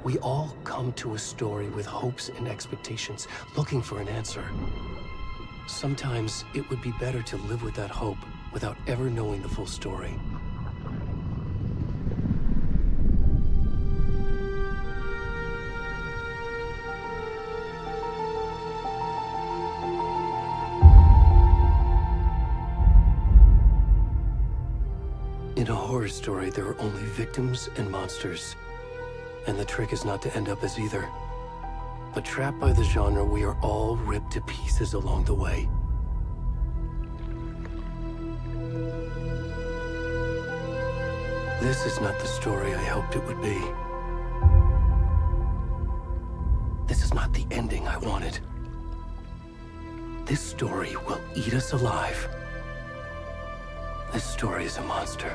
We all come to a story with hopes and expectations, looking for an answer. Sometimes it would be better to live with that hope without ever knowing the full story. In a horror story, there are only victims and monsters. And the trick is not to end up as either. But trapped by the genre, we are all ripped to pieces along the way. This is not the story I hoped it would be. This is not the ending I wanted. This story will eat us alive. This story is a monster.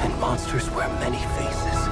And monsters wear many faces.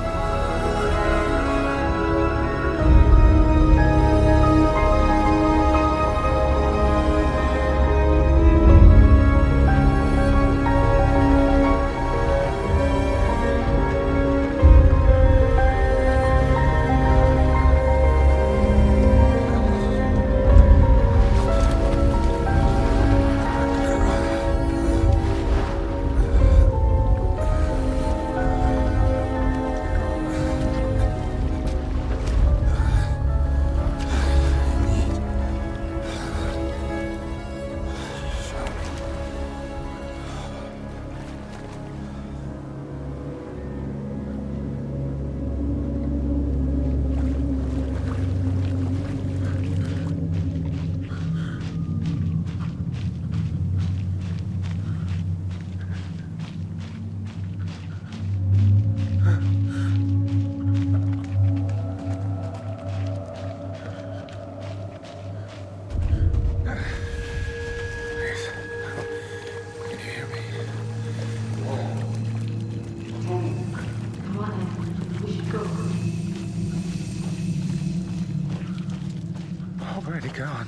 Already gone.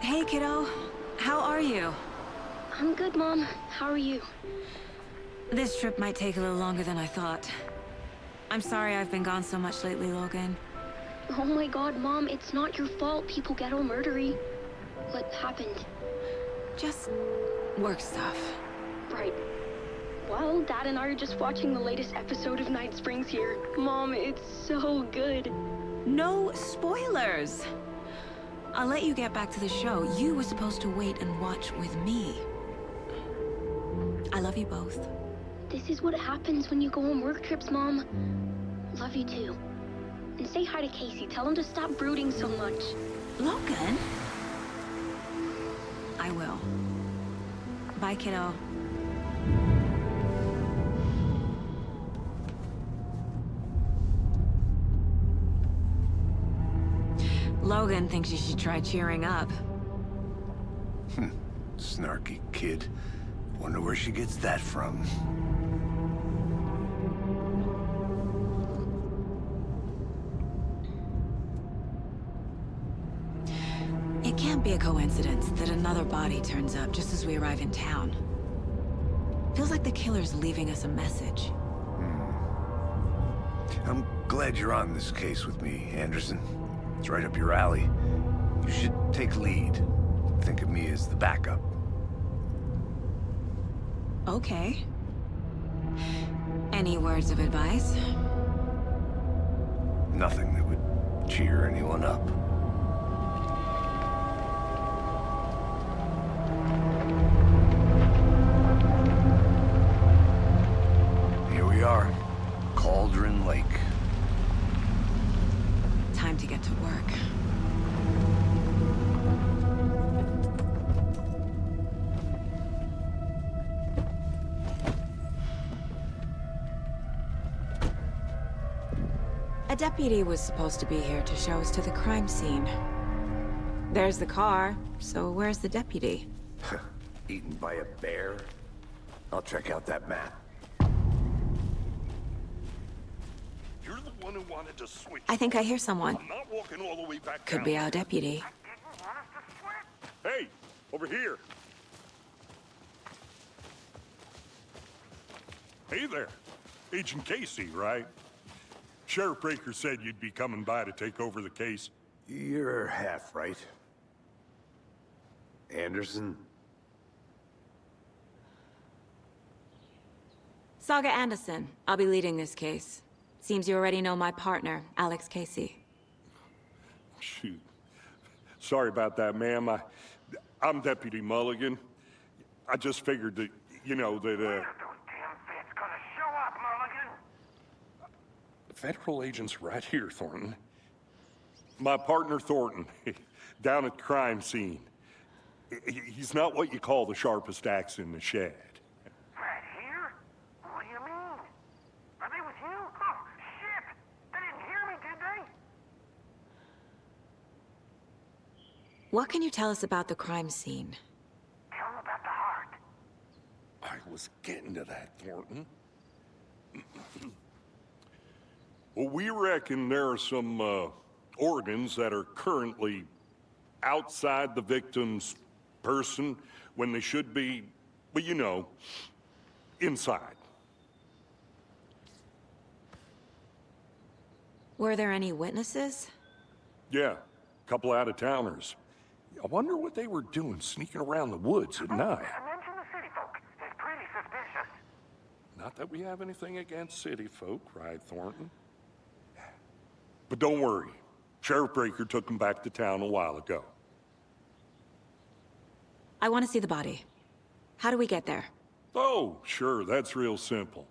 Hey, kiddo. How are you? I'm good, Mom. How are you? This trip might take a little longer than I thought. I'm sorry I've been gone so much lately, Logan. Oh my god, Mom, it's not your fault people get all murdery. What happened? Just work stuff. Right. Well, Dad and I are just watching the latest episode of Night Springs here. Mom, it's so good. No spoilers! I'll let you get back to the show. You were supposed to wait and watch with me. I love you both. This is what happens when you go on work trips, Mom. Love you too. And say hi to Casey. Tell him to stop brooding so much. Logan? I will. Bye, kiddo. Logan thinks you should try cheering up. Snarky kid. Wonder where she gets that from. It can't be a coincidence that another body turns up just as we arrive in town. Feels like the killer's leaving us a message. I'm glad you're on this case with me, Anderson. It's right up your alley. You should take lead. Think of me as the backup. Okay. Any words of advice? Nothing that would cheer anyone up. Here we are. Cauldron Lake. Time to get to work. A deputy was supposed to be here to show us to the crime scene. There's the car, so where's the deputy? Eaten by a bear? I'll check out that map. You're the one who wanted to switch. I think I hear someone. I'm not walking all the way back Could down. be our deputy. Hey, over here. Hey there. Agent Casey, right? Sheriff Breaker said you'd be coming by to take over the case. You're half right. Anderson? Saga Anderson. I'll be leading this case. Seems you already know my partner, Alex Casey. Shoot. Sorry about that, ma'am. I'm Deputy Mulligan. I just figured that, you know, that, Those damn feds gonna show up, Mulligan. Federal agent's right here, Thornton. My partner, Thornton, down at the crime scene. He's not what you call the sharpest axe in the shed. Right here? What do you mean? Are they with you? Oh, shit! They didn't hear me, did they? What can you tell us about the crime scene? Tell them about the heart. I was getting to that, Thornton. Well, we reckon there are some organs that are currently outside the victim's person when they should be, well, you know, inside. Were there any witnesses? Yeah, a couple out-of-towners. I wonder what they were doing sneaking around the woods at night. Mention the city folk. It's pretty suspicious. Not that we have anything against city folk, right, Thornton? But don't worry. Sheriff Breaker took them back to town a while ago. I want to see the body. How do we get there? Oh, sure, that's real simple.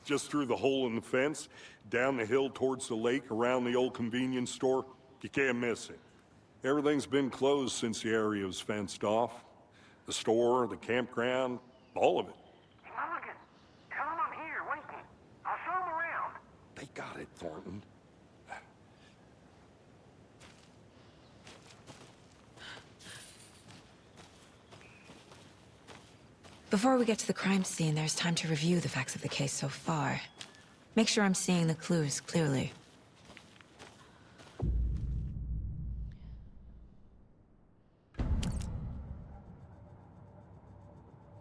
Just through the hole in the fence, down the hill towards the lake, around the old convenience store. You can't miss it. Everything's been closed since the area was fenced off. The store, the campground, all of it. Mulligan, tell them I'm here waiting. I'll show them around. They got it, Thornton. Before we get to the crime scene, there's time to review the facts of the case so far. Make sure I'm seeing the clues clearly.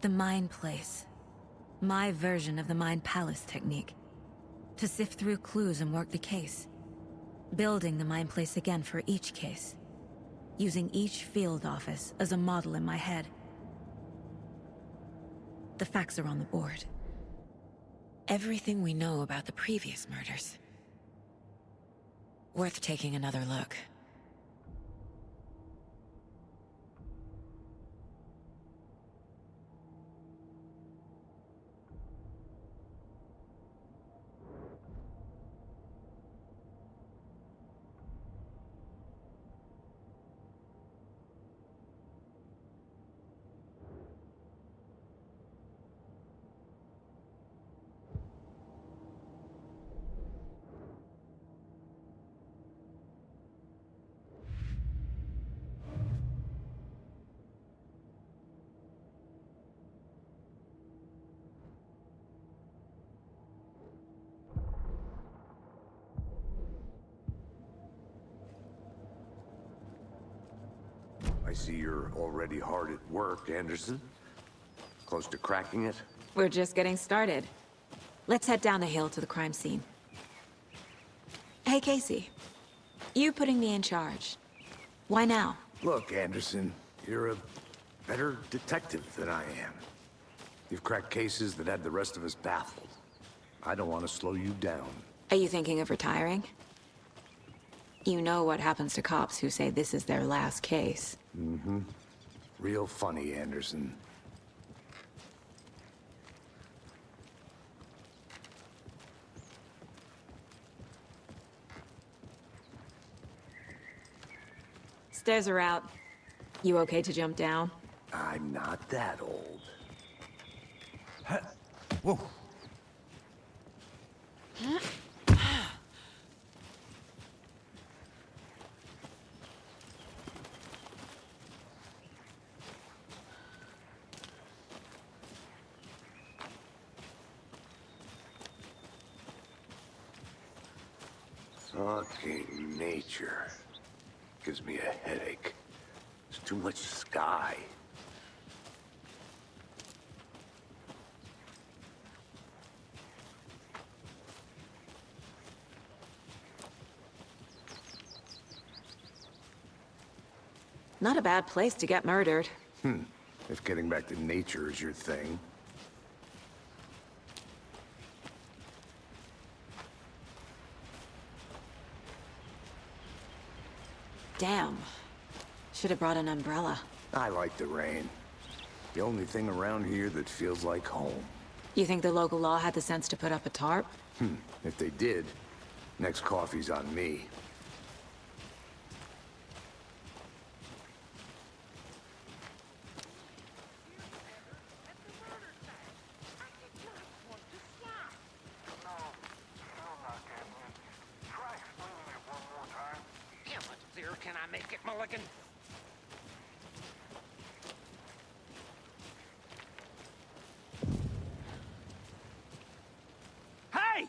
The Mind Place. My version of the Mind Palace technique. To sift through clues and work the case. Building the Mind Place again for each case. Using each field office as a model in my head. The facts are on the board. Everything we know about the previous murders. Worth taking another look. I see you're already hard at work, Anderson. Close to cracking it? We're just getting started. Let's head down the hill to the crime scene. Hey, Casey. You putting me in charge. Why now? Look, Anderson, you're a better detective than I am. You've cracked cases that had the rest of us baffled. I don't want to slow you down. Are you thinking of retiring? You know what happens to cops who say this is their last case. Mm-hmm. Real funny, Anderson. Stairs are out. You okay to jump down? I'm not that old. Whoa. Fucking nature. Gives me a headache. There's too much sky. Not a bad place to get murdered. If getting back to nature is your thing. Damn. Should have brought an umbrella. I like the rain. The only thing around here that feels like home. You think the local law had the sense to put up a tarp? If they did, next coffee's on me. Can I make it, Mulligan? Hey!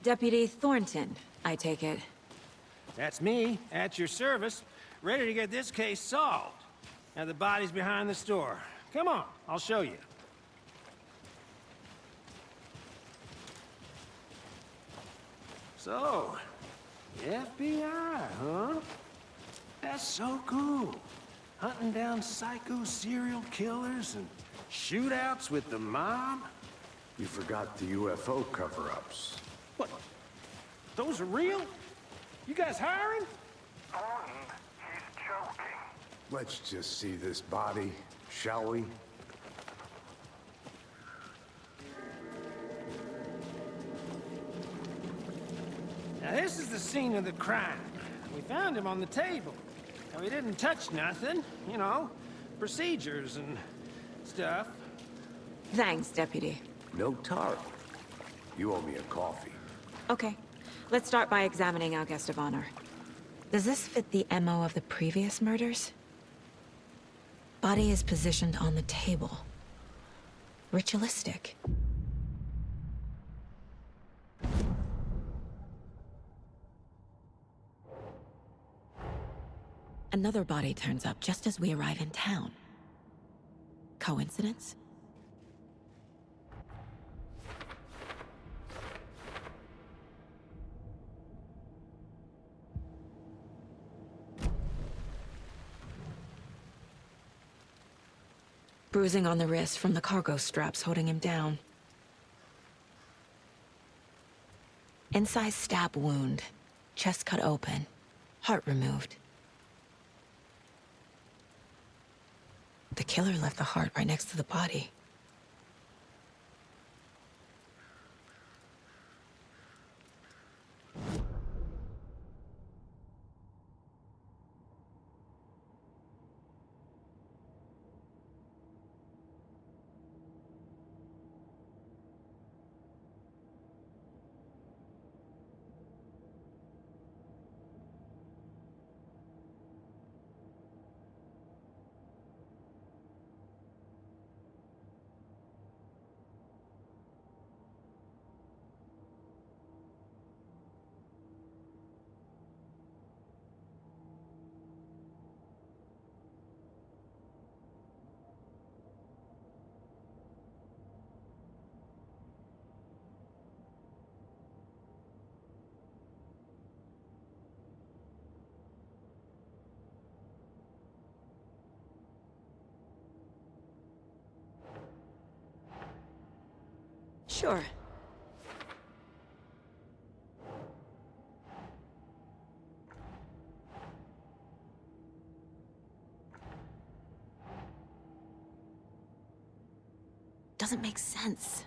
Deputy Thornton, I take it. That's me, at your service, ready to get this case solved. Now the body's behind the store. Come on, I'll show you. So, the FBI, huh? That's so cool. Hunting down psycho serial killers and shootouts with the mob. You forgot the UFO cover-ups. What? Those are real? You guys hiring? Thornton, he's joking. Let's just see this body, shall we? Now this is the scene of the crime. We found him on the table. Now, he didn't touch nothing, you know, procedures and stuff. Thanks, Deputy. No tarp. You owe me a coffee. Okay. Let's start by examining our guest of honor. Does this fit the MO of the previous murders? Body is positioned on the table. Ritualistic. Another body turns up just as we arrive in town. Coincidence? Bruising on the wrist from the cargo straps holding him down. Incised stab wound. Chest cut open. Heart removed. The killer left the heart right next to the body. Sure. Doesn't make sense.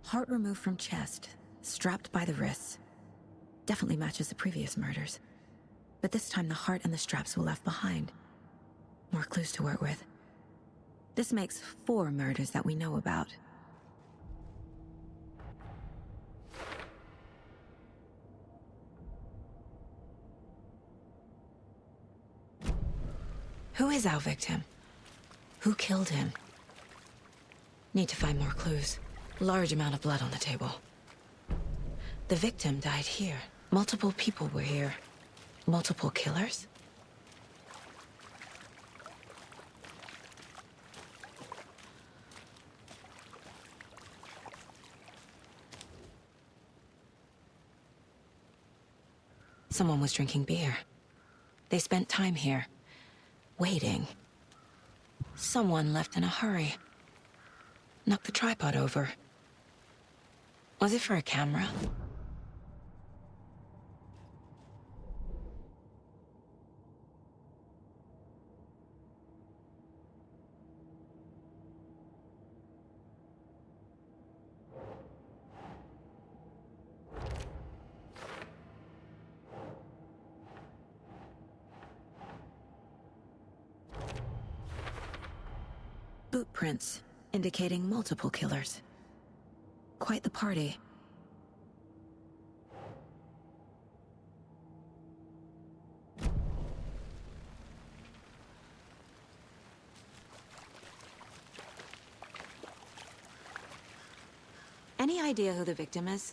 Heart removed from chest, strapped by the wrists. Definitely matches the previous murders. But this time the heart and the straps were left behind. More clues to work with. This makes 4 murders that we know about. Who is our victim? Who killed him? Need to find more clues. Large amount of blood on the table. The victim died here. Multiple people were here. Multiple killers? Someone was drinking beer. They spent time here, waiting. Someone left in a hurry. Knocked the tripod over. Was it for a camera? Boot prints, indicating multiple killers. Quite the party. Any idea who the victim is?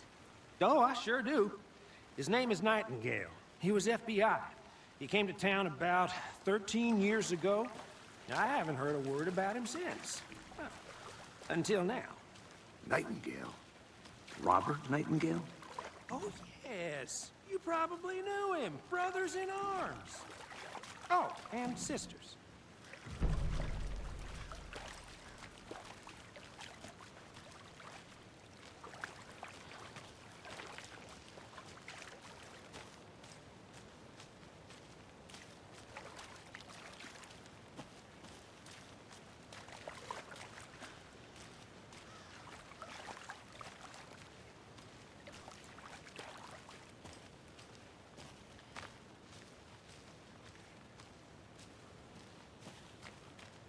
Oh, I sure do. His name is Nightingale. He was FBI. He came to town about 13 years ago. I haven't heard a word about him since. Well, until now. Nightingale? Robert Nightingale? Oh, yes. You probably knew him. Brothers in arms. Oh, and sisters.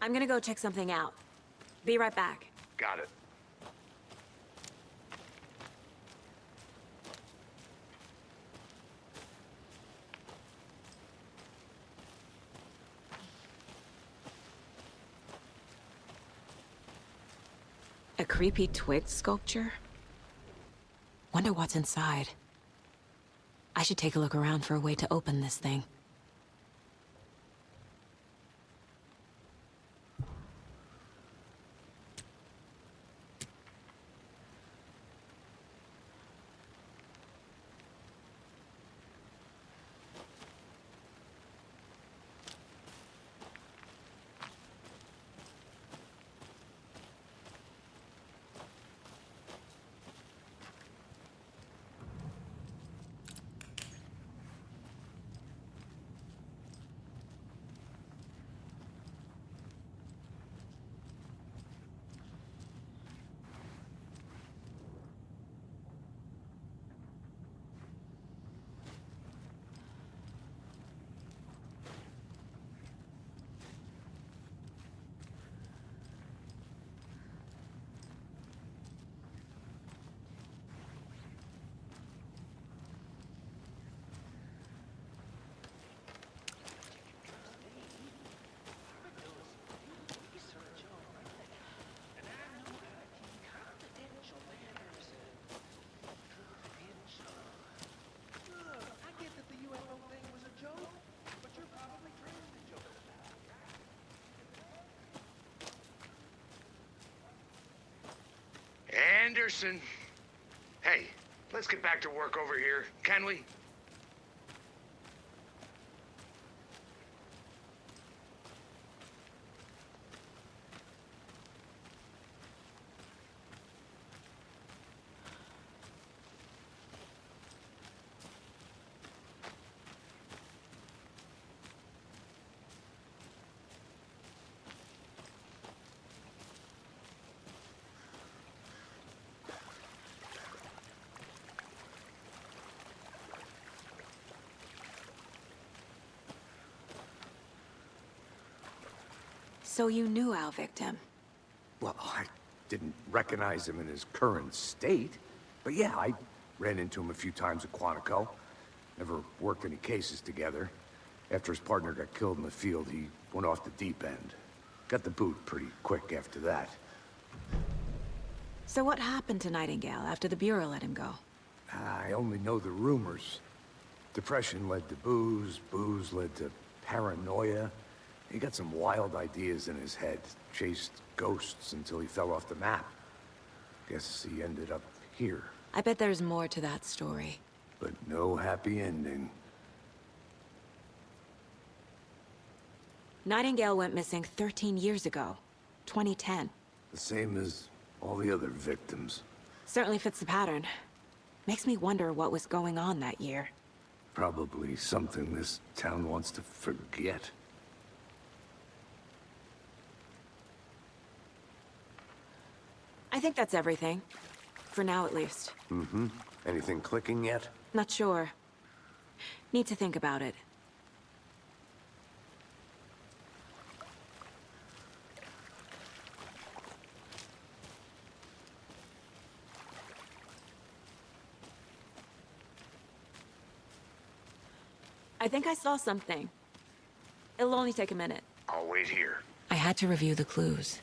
I'm gonna go check something out. Be right back. Got it. A creepy twig sculpture? Wonder what's inside. I should take a look around for a way to open this thing. Anderson. Hey, let's get back to work over here, can we? So you knew our victim? Well, I didn't recognize him in his current state. But yeah, I ran into him a few times at Quantico. Never worked any cases together. After his partner got killed in the field, he went off the deep end. Got the boot pretty quick after that. So what happened to Nightingale after the Bureau let him go? I only know the rumors. Depression led to booze, booze led to paranoia. He got some wild ideas in his head, chased ghosts until he fell off the map. Guess he ended up here. I bet there's more to that story. But no happy ending. Nightingale went missing 13 years ago, 2010. The same as all the other victims. Certainly fits the pattern. Makes me wonder what was going on that year. Probably something this town wants to forget. I think that's everything. For now, at least. Mm-hmm. Anything clicking yet? Not sure. Need to think about it. I think I saw something. It'll only take a minute. I'll wait here. I had to review the clues.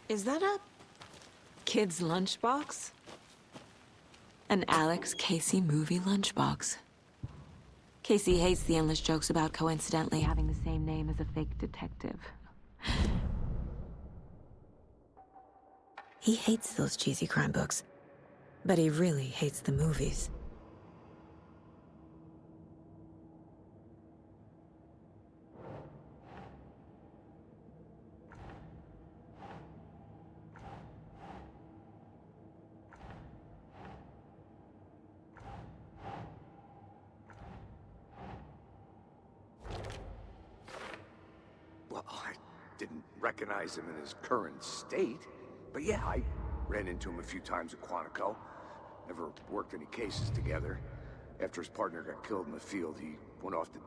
Is that a kid's lunchbox? An Alex Casey movie lunchbox. Casey hates the endless jokes about coincidentally having the same name as a fake detective. He hates those cheesy crime books, but he really hates the movies. Well, I didn't recognize him in his current state. But yeah, I ran into him a few times at Quantico. Never worked any cases together. After his partner got killed in the field, he went off to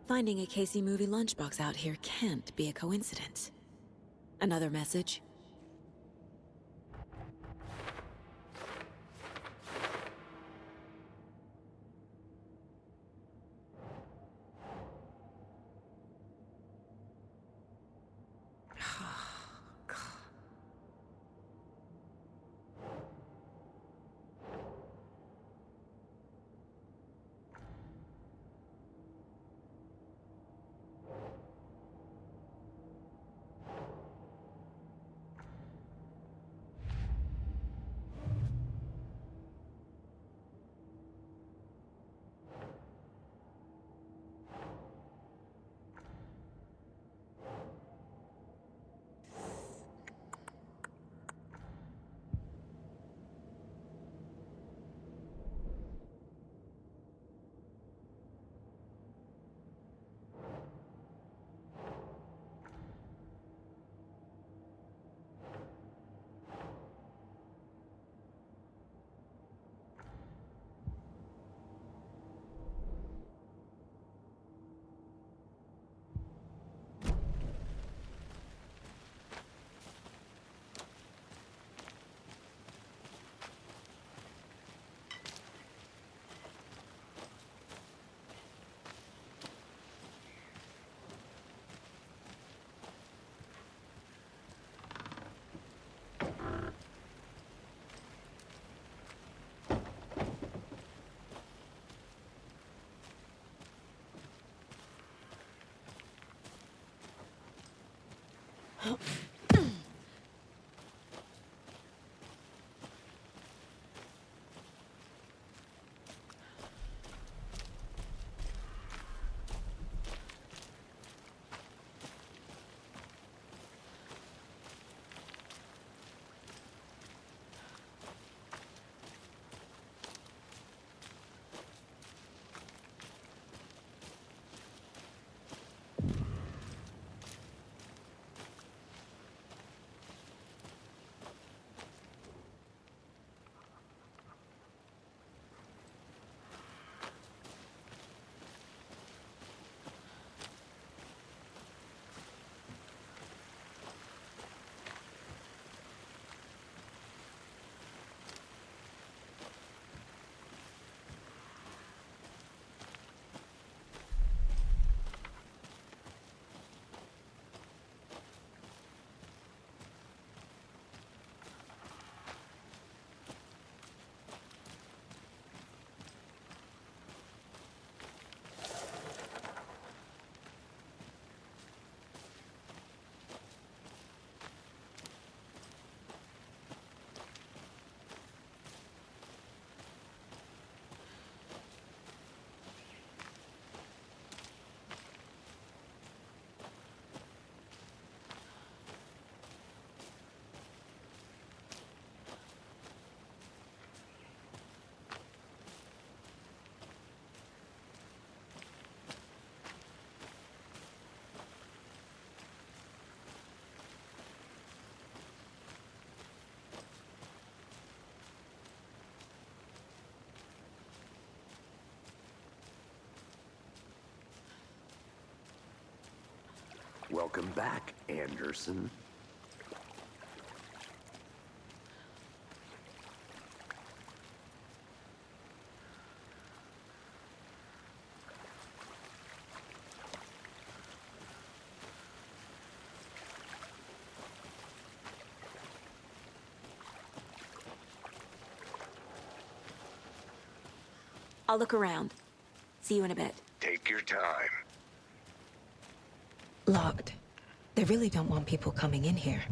Finding a Casey movie lunchbox out here can't be a coincidence. Another message? Welcome back, Anderson. I'll look around. See you in a bit. Take your time. Locked. They really don't want people coming in here.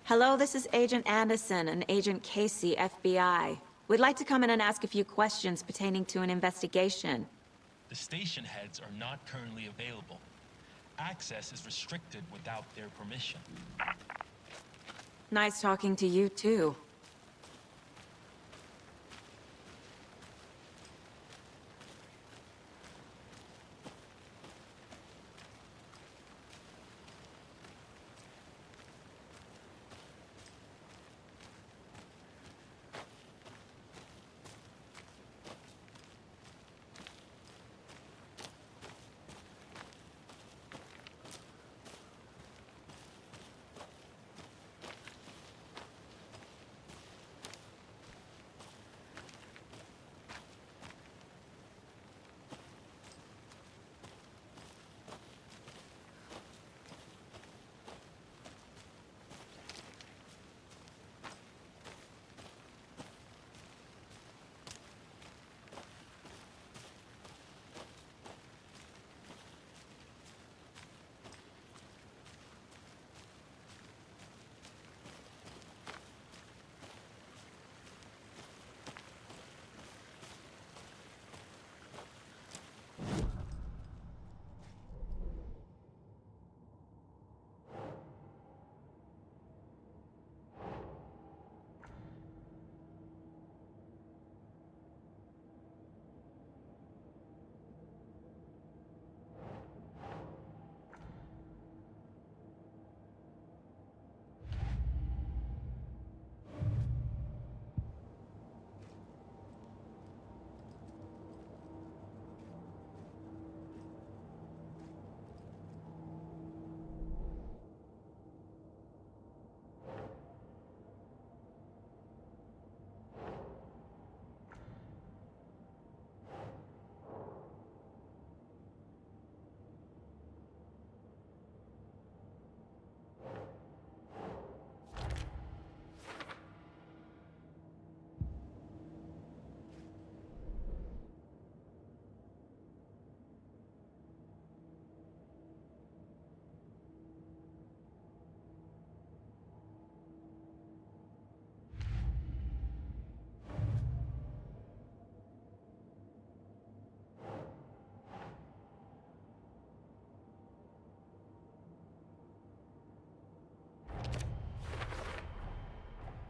Hello, this is Agent Anderson and Agent Casey, FBI. We'd like to come in and ask a few questions pertaining to an investigation. The station heads are not currently available. Access is restricted without their permission. Nice talking to you, too.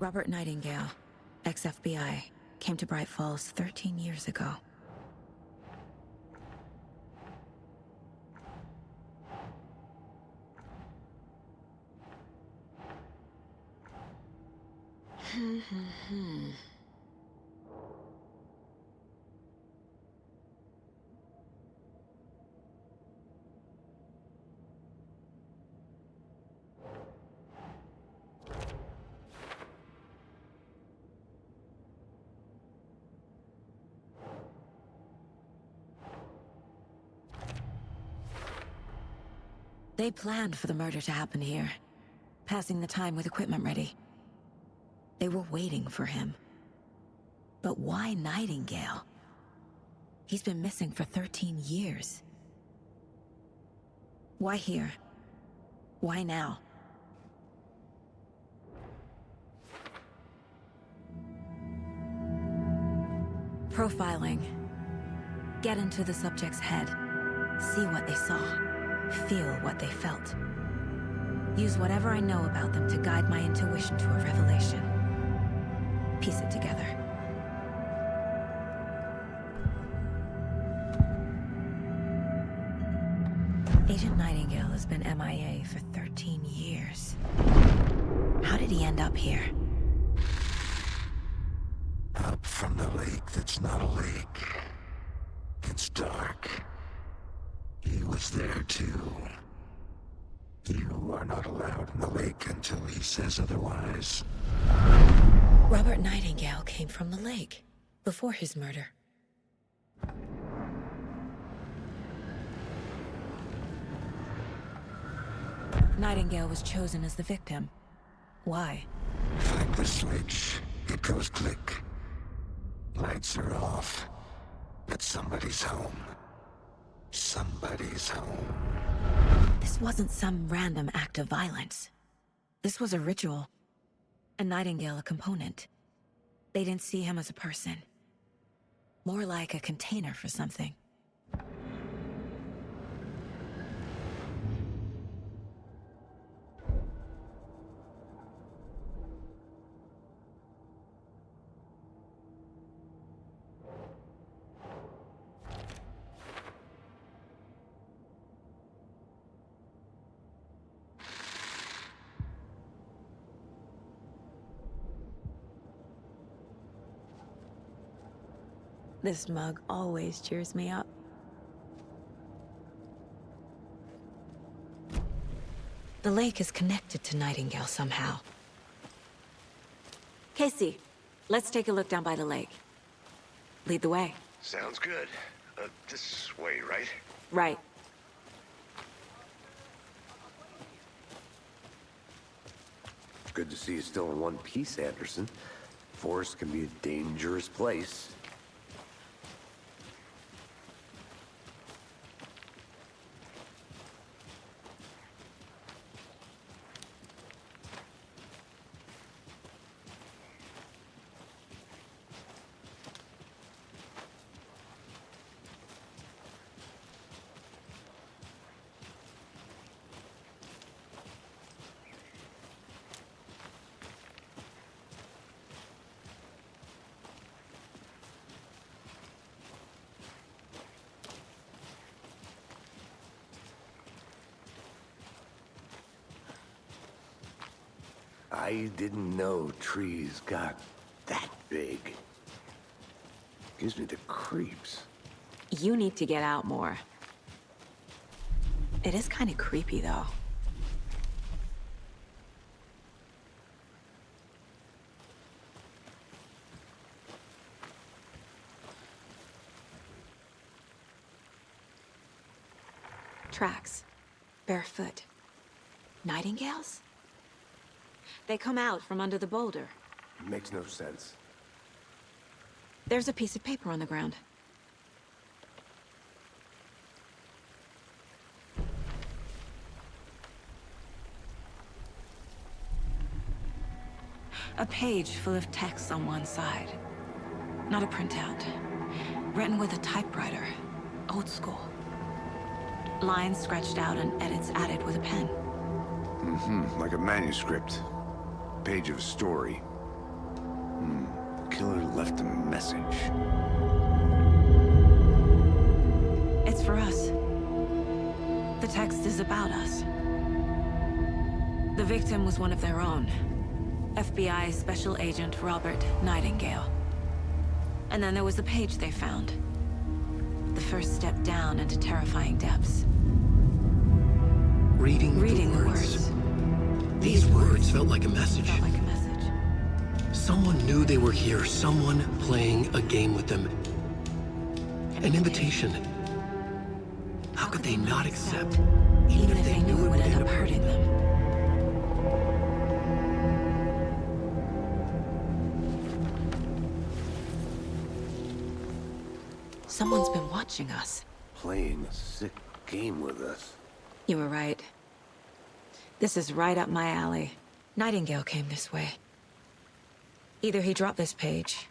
Robert Nightingale, ex-FBI, came to Bright Falls 13 years ago. They planned for the murder to happen here, passing the time with equipment ready. They were waiting for him. But why Nightingale? He's been missing for 13 years. Why here? Why now? Profiling. Get into the subject's head. See what they saw. Feel what they felt. Use whatever I know about them to guide my intuition to a revelation. Piece it together. Agent Nightingale has been MIA for 13 years. How did he end up here? Up from the lake that's not a lake. It's dark. He was there too. You are not allowed in the lake until he says otherwise. Robert Nightingale came from the lake, before his murder. Nightingale was chosen as the victim. Why? Flick the switch. It goes click. Lights are off. But somebody's home. Somebody's home. This wasn't some random act of violence. This was a ritual. And Nightingale a component. They didn't see him as a person. More like a container for something. This mug always cheers me up. The lake is connected to Nightingale somehow. Casey, let's take a look down by the lake. Lead the way. Sounds good. This way, right? Right. Good to see you still in one piece, Anderson. Forest can be a dangerous place. I didn't know trees got that big. Gives me the creeps. You need to get out more. It is kind of creepy, though. Tracks. Barefoot. Nightingales? They come out from under the boulder. Makes no sense. There's a piece of paper on the ground. A page full of text on one side. Not a printout. Written with a typewriter. Old school. Lines scratched out and edits added with a pen. Mm-hmm, like a manuscript. Page of a story. Killer left a message. It's for us. The text is about us. The victim was one of their own. FBI Special Agent Robert Nightingale. And then there was the page they found. The first step down into terrifying depths. Reading the words. These words felt like a message. Felt like a message. Someone knew they were here, someone playing a game with them. An invitation. How could they not accept, Even if they knew it would end up hurting them. Someone's been watching us. Playing a sick game with us. You were right. This is right up my alley. Nightingale came this way. Either he dropped this page,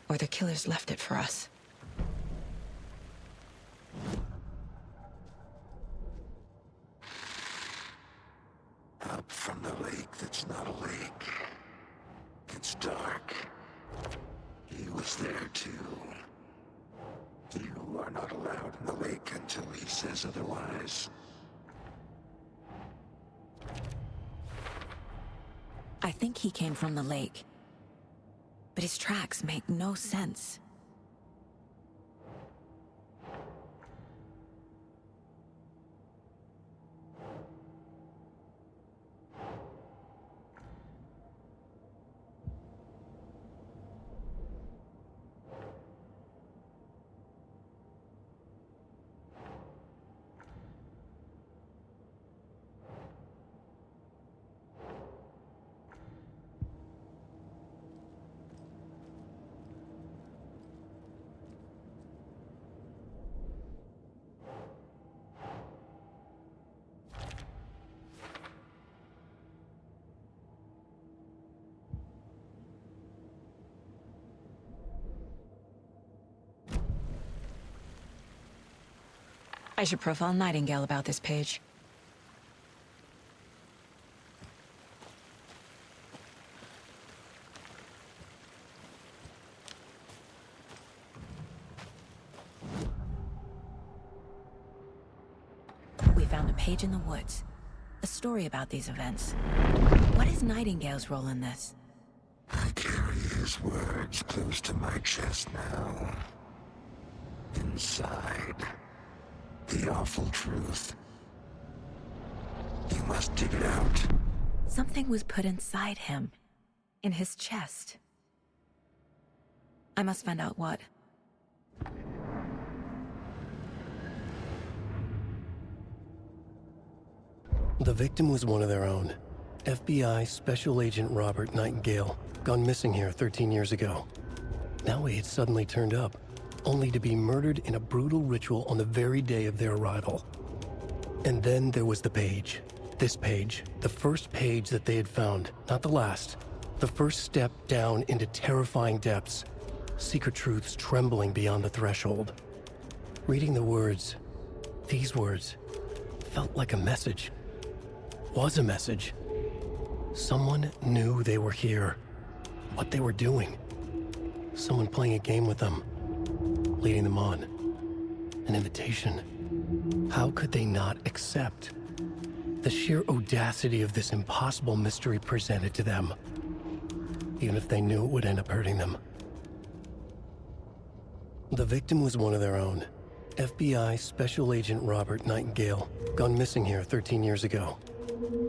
or the killers left it for us. Up from the lake that's not a lake. It's dark. He was there too. You are not allowed in the lake until he says otherwise. I think he came from the lake. But his tracks make no sense. I should profile Nightingale about this page. We found a page in the woods. A story about these events. What is Nightingale's role in this? I carry his words close to my chest now. Inside, the awful truth. You must dig it out. Something was put inside him. In his chest. I must find out what. The victim was one of their own. FBI Special Agent Robert Nightingale, gone missing here 13 years ago. Now he had suddenly turned up, only to be murdered in a brutal ritual on the very day of their arrival. And then there was the page. This page, the first page that they had found, not the last. The first step down into terrifying depths. Secret truths trembling beyond the threshold. Reading the words, these words, felt like a message. Was a message. Someone knew they were here. What they were doing. Someone playing a game with them. Leading them on. An invitation. How could they not accept? The sheer audacity of this impossible mystery presented to them. Even if they knew it would end up hurting them. The victim was one of their own. FBI Special Agent Robert Nightingale, gone missing here 13 years ago.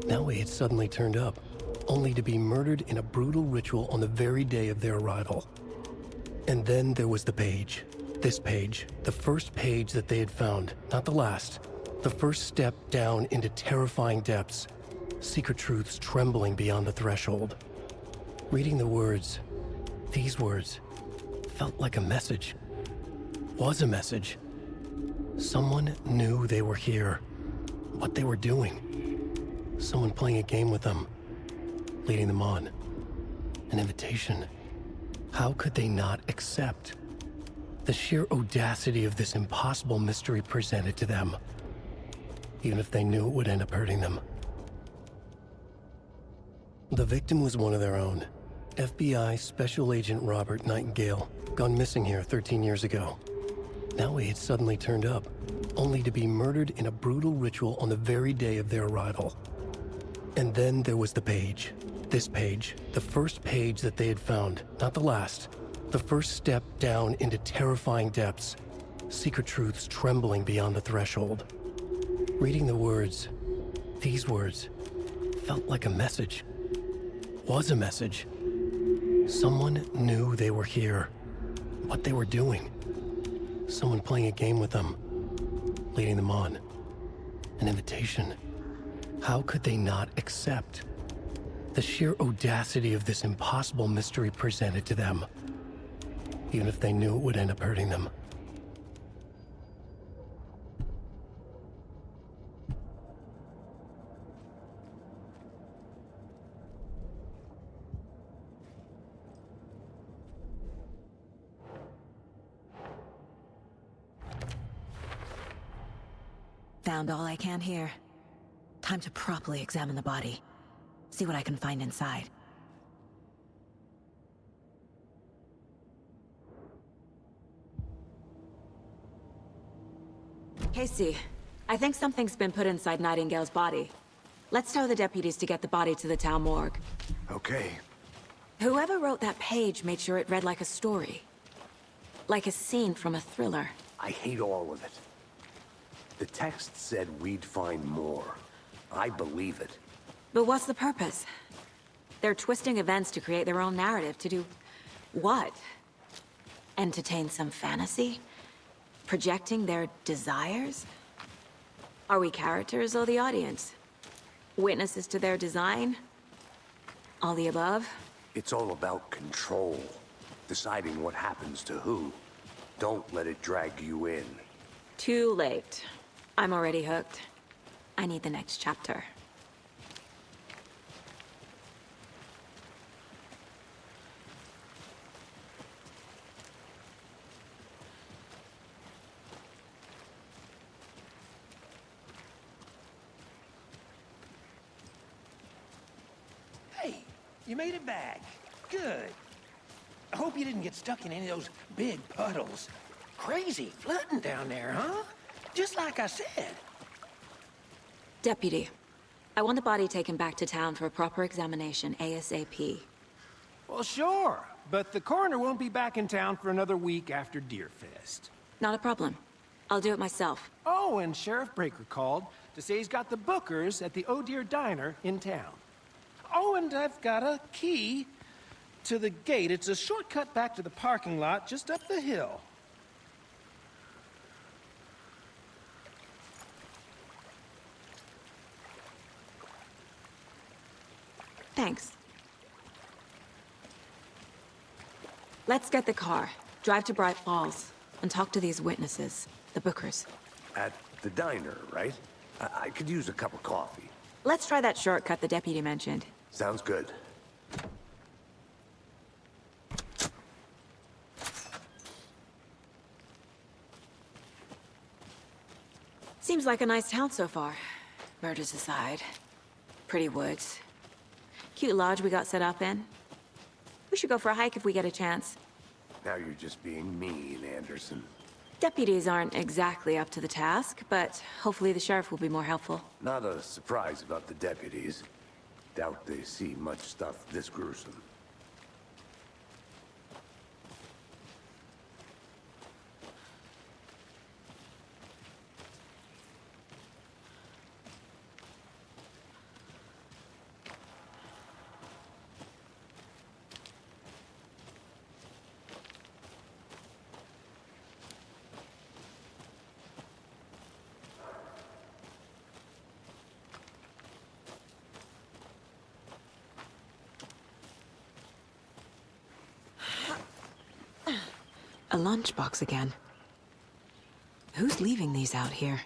Now he had suddenly turned up, only to be murdered in a brutal ritual on the very day of their arrival. And then there was the page. This page, the first page that they had found, not the last. The first step down into terrifying depths. Secret truths trembling beyond the threshold. Reading the words, these words, felt like a message. Was a message. Someone knew they were here. What they were doing. Someone playing a game with them. Leading them on. An invitation. How could they not accept? The sheer audacity of this impossible mystery presented to them. Even if they knew it would end up hurting them. The victim was one of their own. FBI Special Agent Robert Nightingale, gone missing here 13 years ago. Now he had suddenly turned up, only to be murdered in a brutal ritual on the very day of their arrival. And then there was the page. This page, the first page that they had found, not the last. The first step down into terrifying depths. Secret truths trembling beyond the threshold. Reading the words, these words, felt like a message. Was a message. Someone knew they were here. What they were doing. Someone playing a game with them. Leading them on. An invitation. How could they not accept? The sheer audacity of this impossible mystery presented to them. Even if they knew it would end up hurting them. Found all I can here. Time to properly examine the body. See what I can find inside. Casey, I think something's been put inside Nightingale's body. Let's tell the deputies to get the body to the town morgue. Okay. Whoever wrote that page made sure it read like a story. Like a scene from a thriller. I hate all of it. The text said we'd find more. I believe it. But what's the purpose? They're twisting events to create their own narrative to do... what? Entertain some fantasy? Projecting their desires? Are we characters or the audience? Witnesses to their design? All the above? It's all about control. Deciding what happens to who. Don't let it drag you in. Too late. I'm already hooked. I need the next chapter. Hey, you made it back. Good. I hope you didn't get stuck in any of those big puddles. Crazy flooding down there, huh? Just like I said. Deputy, I want the body taken back to town for a proper examination, ASAP. Well, sure. But the coroner won't be back in town for another week after Deerfest. Not a problem. I'll do it myself. Oh, and Sheriff Breaker called to say he's got the Bookers at the Oh Dear Diner in town. Oh, and I've got a key to the gate. It's a shortcut back to the parking lot just up the hill. Thanks. Let's get the car, drive to Bright Falls, and talk to these witnesses, the Bookers. At the diner, right? I could use a cup of coffee. Let's try that shortcut the deputy mentioned. Sounds good. Seems like a nice town so far. Murders aside. Pretty woods. Cute lodge we got set up in. We should go for a hike if we get a chance. Now you're just being mean, Anderson. Deputies aren't exactly up to the task, but hopefully the sheriff will be more helpful. Not a surprise about the deputies. Doubt they see much stuff this gruesome. A lunchbox again. Who's leaving these out here?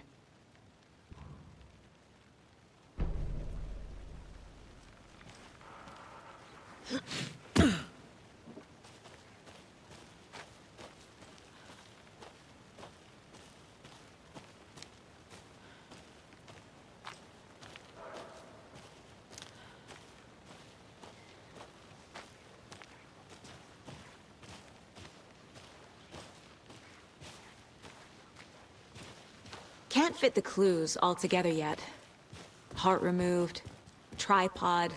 Can't fit the clues all together yet. Heart removed, tripod,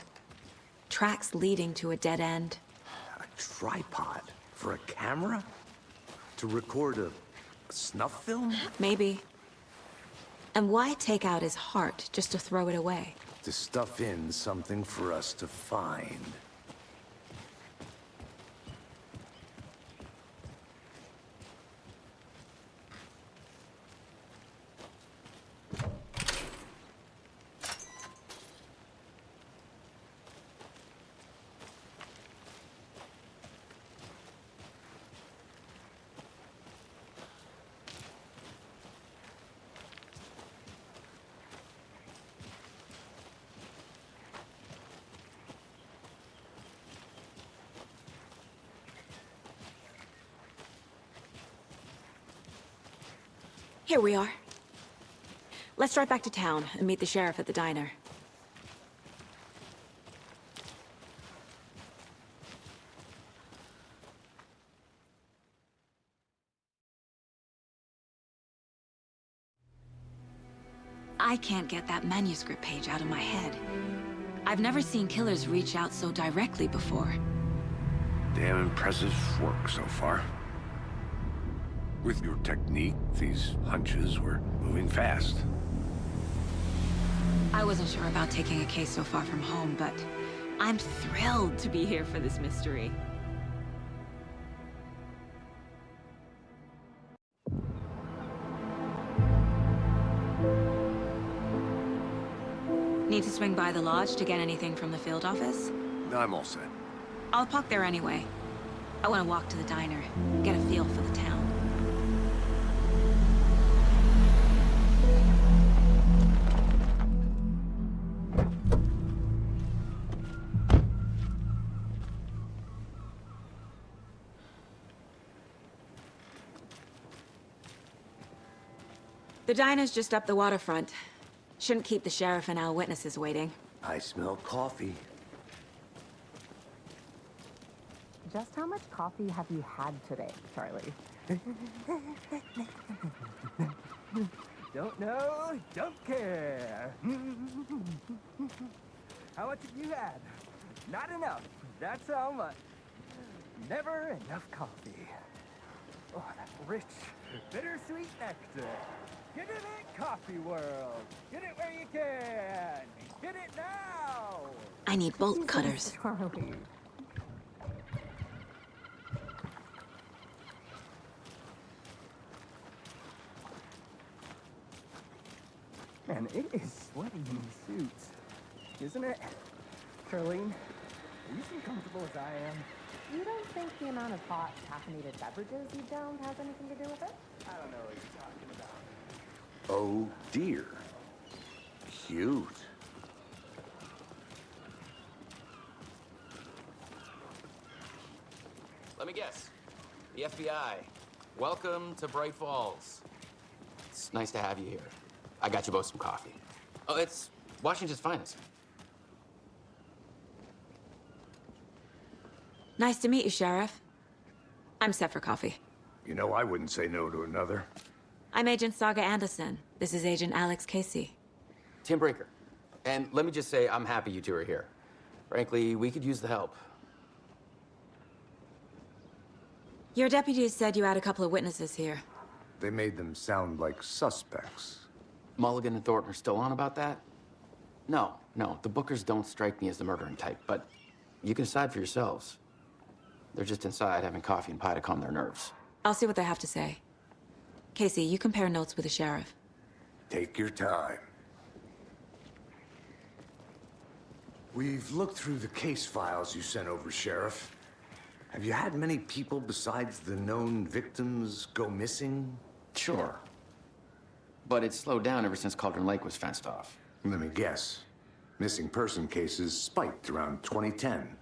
tracks leading to a dead end. A tripod? For a camera? To record a snuff film? Maybe. And why take out his heart just to throw it away? To stuff in something for us to find. Here we are. Let's drive back to town and meet the sheriff at the diner. I can't get that manuscript page out of my head. I've never seen killers reach out so directly before. Damn impressive work so far. With your technique, these hunches were moving fast. I wasn't sure about taking a case so far from home, but I'm thrilled to be here for this mystery. Need to swing by the lodge to get anything from the field office? I'm all set. I'll park there anyway. I want to walk to the diner, get a feel for the town. The diner's just up the waterfront. Shouldn't keep the sheriff and our witnesses waiting. I smell coffee. Just how much coffee have you had today, Charlie? Don't know, don't care. How much have you had? Not enough. That's how much. Never enough coffee. Oh, that rich, bittersweet nectar. Get it in Coffee World. Get it where you can. Get it now. I need bolt cutters. Charlie. Man, it is sweaty in these suits, isn't it? Charlene, are you as comfortable as I am? You don't think the amount of hot, caffeinated beverages you downed has anything to do with it? I don't know what you're talking about. Oh dear. Cute. Let me guess. The FBI. Welcome to Bright Falls. It's nice to have you here. I got you both some coffee. Oh, it's Washington's finest. Nice to meet you, Sheriff. I'm set for coffee. You know, I wouldn't say no to another. I'm Agent Saga Anderson. This is Agent Alex Casey. Tim Brinker. And let me just say, I'm happy you two are here. Frankly, we could use the help. Your deputies said you had a couple of witnesses here. They made them sound like suspects. Mulligan and Thornton are still on about that? No, the Bookers don't strike me as the murdering type, but you can decide for yourselves. They're just inside having coffee and pie to calm their nerves. I'll see what they have to say. Casey, you compare notes with the sheriff. Take your time. We've looked through the case files you sent over, Sheriff. Have you had many people besides the known victims go missing? Sure. But it's slowed down ever since Cauldron Lake was fenced off. Let me guess. Missing person cases spiked around 2010.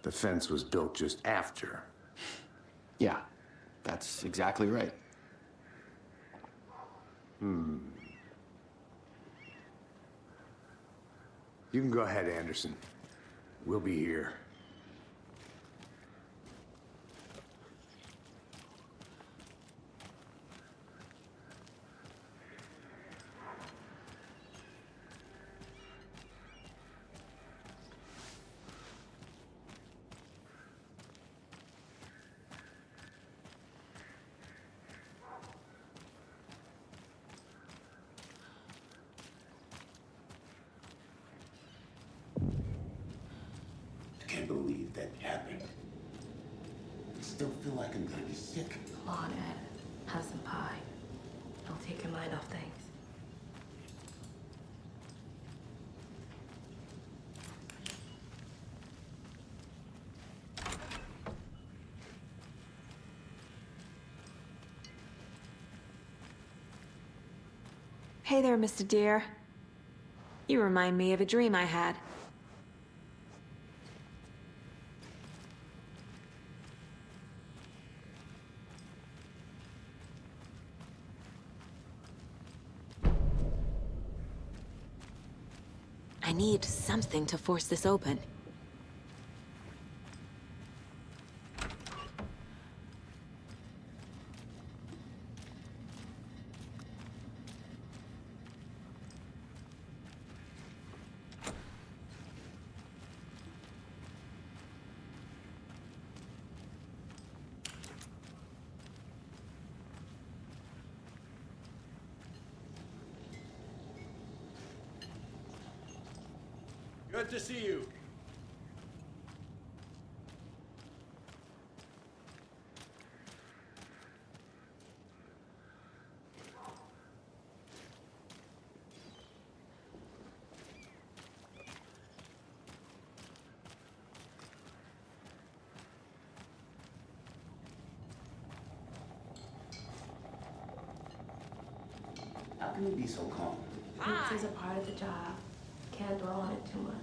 The fence was built just after. Yeah, that's exactly right. You can go ahead, Anderson. We'll be here. I can't believe that happened. I still feel like I'm gonna be sick. Come on, Ed. Have some pie. It'll take your mind off things. Hey there, Mr. Deer. You remind me of a dream I had. I need something to force this open. Good to see you. How can you be so calm? This is a part of the job. Can't dwell on it too much.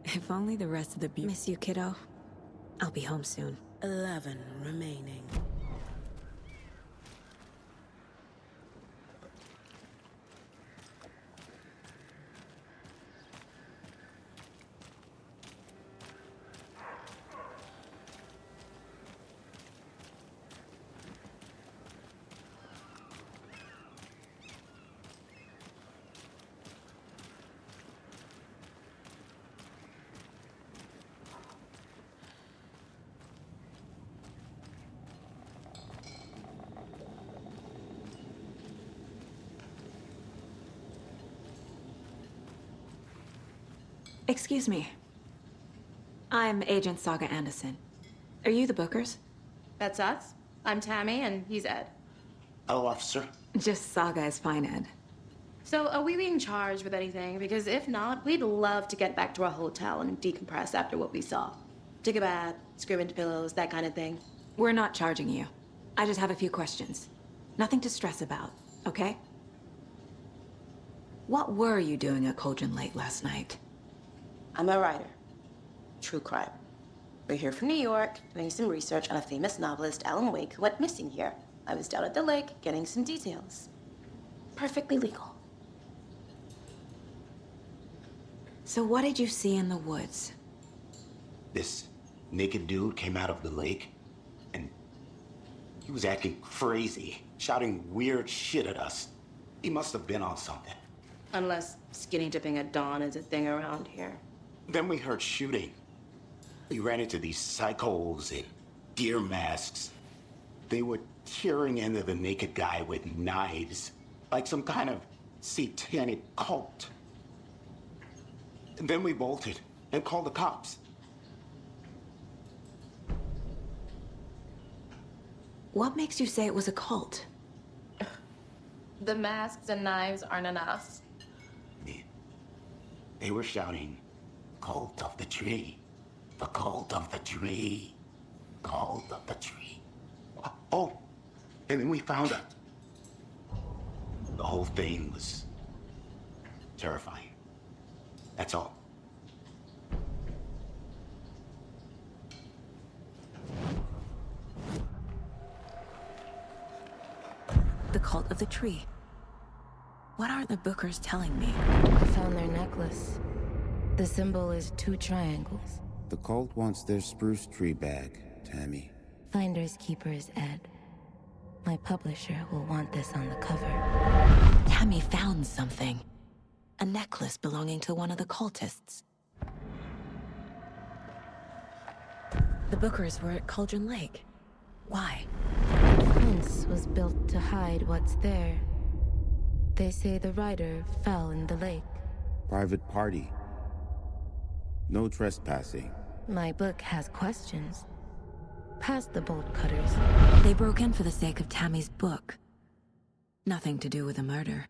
If only the rest of the miss you, kiddo. I'll be home soon. 11 remaining. Excuse me. I'm Agent Saga Anderson. Are you the Bookers? That's us. I'm Tammy, and he's Ed. Hello, officer. Just Saga is fine, Ed. So, are we being charged with anything? Because if not, we'd love to get back to our hotel and decompress after what we saw. Take a bath, scream into pillows, that kind of thing. We're not charging you. I just have a few questions. Nothing to stress about, okay? What were you doing at Cauldron Lake last night? I'm a writer. True crime. We're here from New York, doing some research on a famous novelist, Alan Wake, who went missing here. I was down at the lake, getting some details. Perfectly legal. So what did you see in the woods? This naked dude came out of the lake, and he was acting crazy, shouting weird shit at us. He must have been on something. Unless skinny dipping at dawn is a thing around here. Then we heard shooting. We ran into these psychos in deer masks. They were tearing into the naked guy with knives, like some kind of satanic cult. And then we bolted and called the cops. What makes you say it was a cult? The masks and knives aren't enough. They were shouting, "Cult of the tree, the cult of the tree, cult of the tree." Oh, and then we found out. The whole thing was terrifying. That's all. The cult of the tree. What are the Bookers telling me? I found their necklace. The symbol is 2 triangles. The cult wants their spruce tree back, Tammy. Finders keepers, Ed. My publisher will want this on the cover. Tammy found something. A necklace belonging to one of the cultists. The Bookers were at Cauldron Lake. Why? The fence was built to hide what's there. They say the writer fell in the lake. Private party. No trespassing. My book has questions. Past the bolt cutters. They broke in for the sake of Tammy's book. Nothing to do with a murder.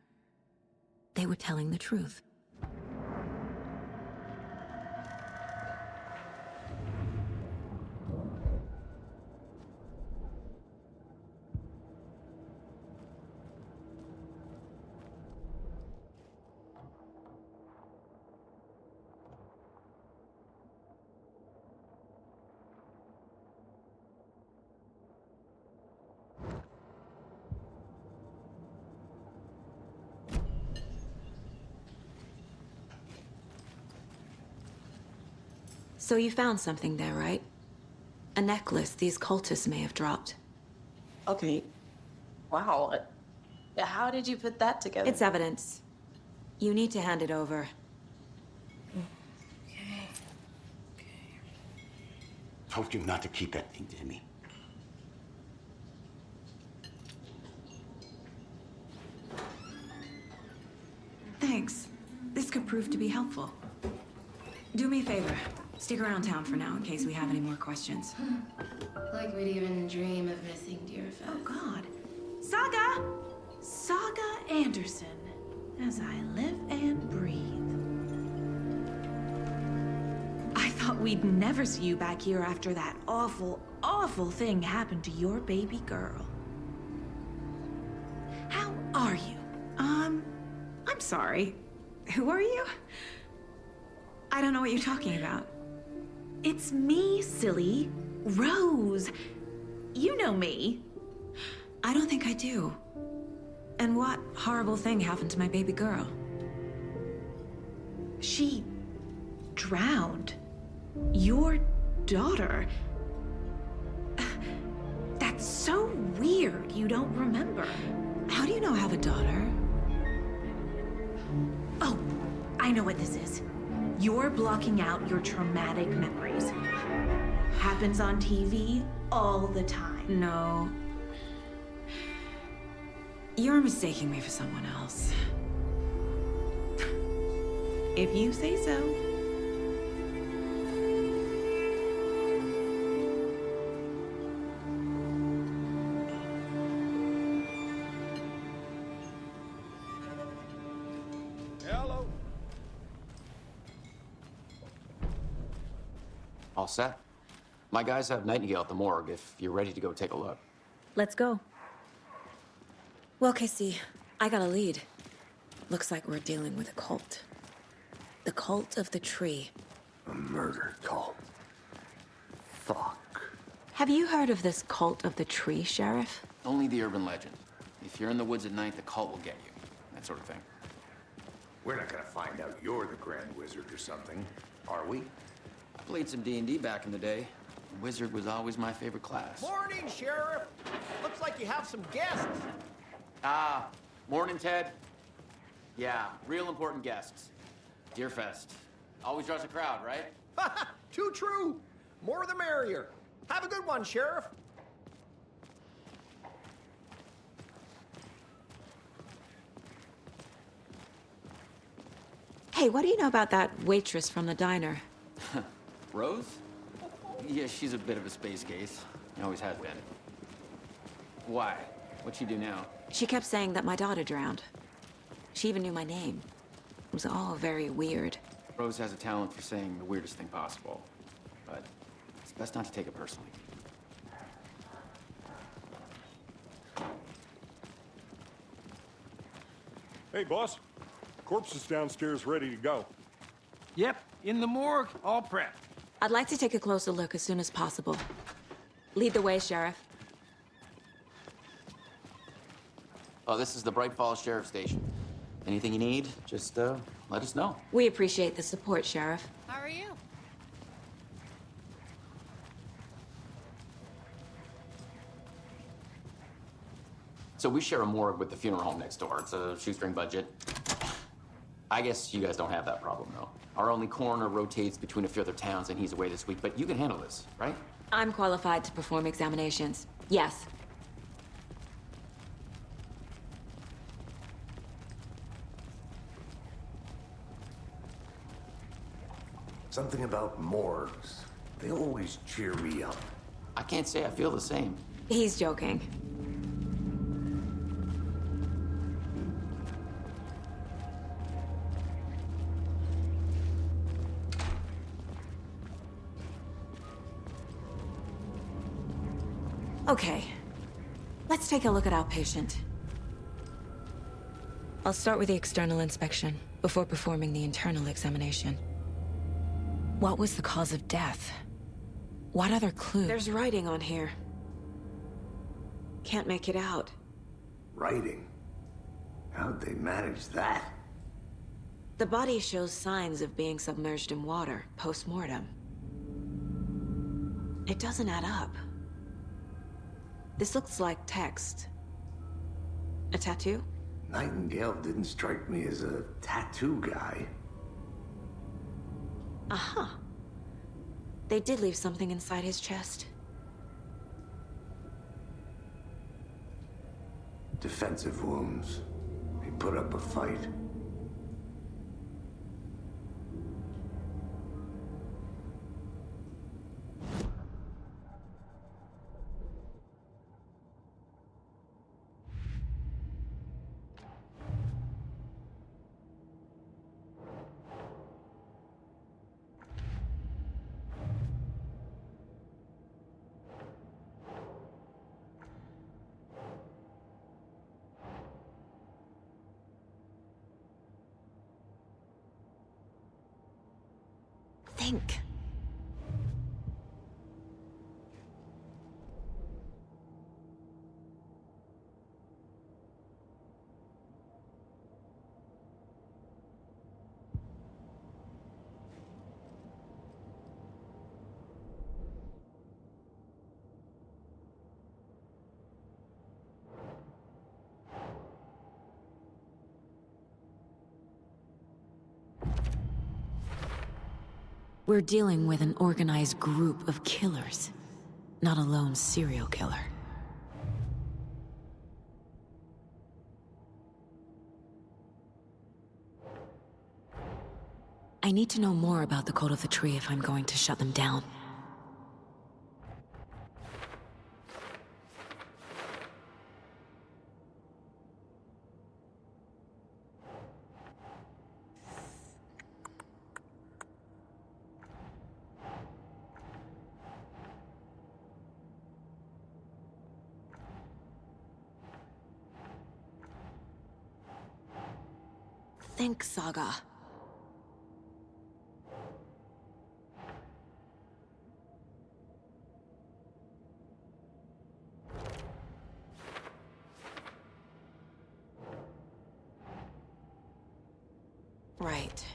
They were telling the truth. So you found something there, right? A necklace these cultists may have dropped. Okay. Wow. How did you put that together? It's evidence. You need to hand it over. Told you not to keep that thing to me. Thanks. This could prove to be helpful. Do me a favor. Stick around town for now in case we have any more questions. Like we'd even dream of missing Deerfest. Oh, God. Saga! Saga Anderson. As I live and breathe. I thought we'd never see you back here after that awful, awful thing happened to your baby girl. How are you? I'm sorry. Who are you? I don't know what you're talking about. It's me, silly. Rose. You know me. I don't think I do. And what horrible thing happened to my baby girl? She drowned. Your daughter. That's so weird you don't remember. How do you know I have a daughter? Oh, I know what this is. You're blocking out your traumatic memories. Happens on TV all the time. No. You're mistaking me for someone else. If you say so. Hello. All set? My guys have Nightingale at the morgue if you're ready to go take a look. Let's go. Well, Casey, I got a lead. Looks like we're dealing with a cult. The cult of the tree. A murder cult. Fuck. Have you heard of this cult of the tree, Sheriff? Only the urban legend. If you're in the woods at night, the cult will get you. That sort of thing. We're not gonna find out you're the Grand Wizard or something, are we? I played some D&D back in the day. Wizard was always my favorite class. Morning, Sheriff. Looks like you have some guests. Ah, morning, Ted. Yeah, real important guests. Deerfest. Always draws a crowd, right? Too true. More the merrier. Have a good one, Sheriff. Hey, what do you know about that waitress from the diner? Rose? Yeah, she's a bit of a space case. Always has been. Why? What'd she do now? She kept saying that my daughter drowned. She even knew my name. It was all very weird. Rose has a talent for saying the weirdest thing possible. But it's best not to take it personally. Hey, boss. Corpse is downstairs ready to go. Yep, in the morgue, all prepped. I'd like to take a closer look as soon as possible. Lead the way, Sheriff. Oh, this is the Bright Falls Sheriff Station. Anything you need, just let us know. We appreciate the support, Sheriff. How are you? So we share a morgue with the funeral home next door. It's a shoestring budget. I guess you guys don't have that problem, though. Our only coroner rotates between a few other towns, and he's away this week, but you can handle this, right? I'm qualified to perform examinations. Yes. Something about morgues. They always cheer me up. I can't say I feel the same. He's joking. Okay, let's take a look at our patient. I'll start with the external inspection before performing the internal examination. What was the cause of death? What other clues? There's writing on here. Can't make it out. Writing? How'd they manage that? The body shows signs of being submerged in water, post-mortem. It doesn't add up. This looks like text. A tattoo? Nightingale didn't strike me as a tattoo guy. Uh-huh. They did leave something inside his chest. Defensive wounds. He put up a fight. Think. We're dealing with an organized group of killers, not a lone serial killer. I need to know more about the Code of the Tree if I'm going to shut them down. Think, Saga. Right.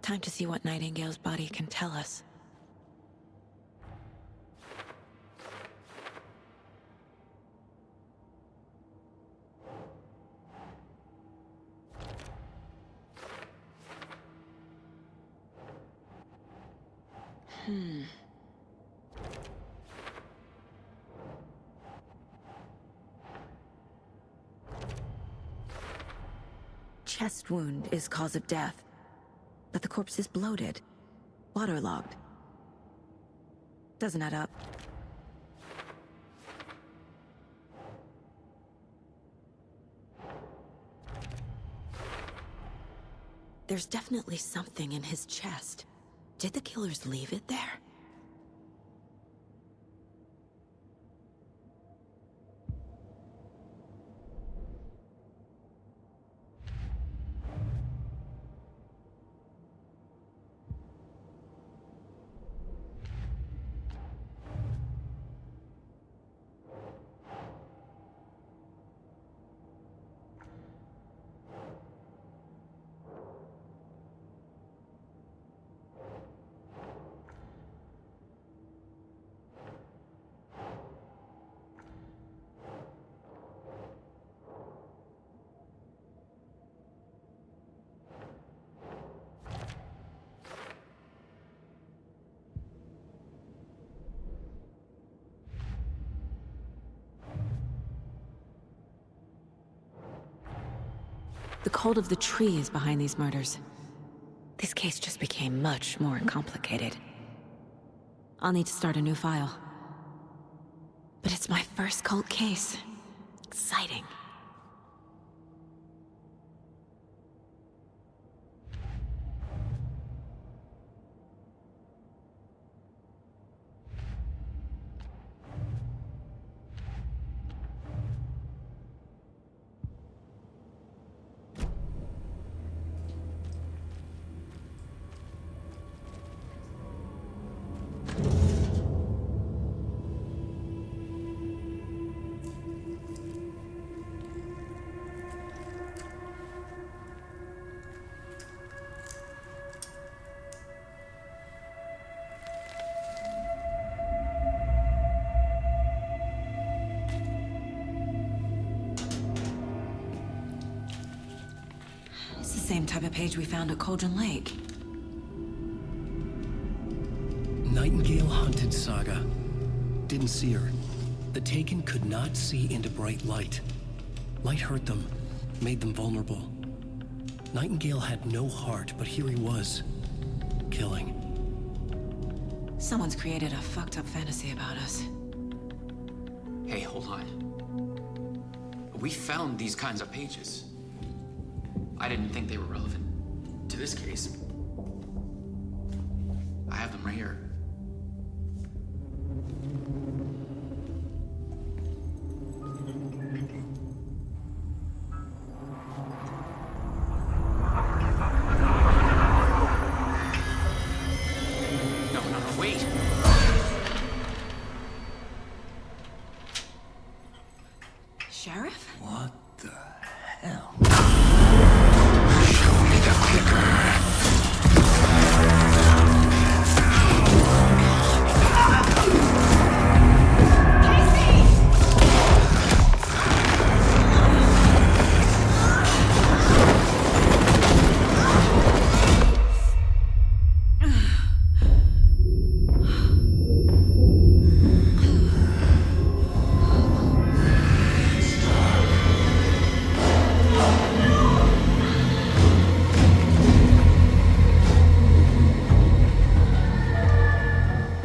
Time to see what Nightingale's body can tell us. Chest wound is cause of death, but the corpse is bloated, waterlogged. Doesn't add up. There's definitely something in his chest. Did the killers leave it there? The cult of the tree is behind these murders. This case just became much more complicated. I'll need to start a new file. But it's my first cult case. Exciting. It's the same type of page we found at Cauldron Lake. Nightingale hunted Saga. Didn't see her. The Taken could not see into bright light. Light hurt them, made them vulnerable. Nightingale had no heart, but here he was, killing. Someone's created a fucked up fantasy about us. Hey, hold on. We found these kinds of pages. I didn't think they were relevant to this case. I have them right here. No, wait. Sheriff? What the hell? Show me the clicker.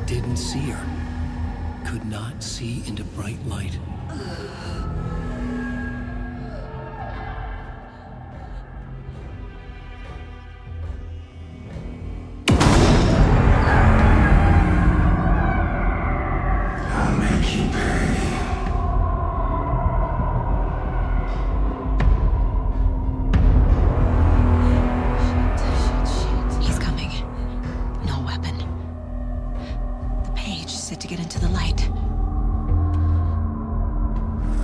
Didn't see her. Could not see into bright light. I'll make you pay. He's coming. No weapon. The page said to get into the light.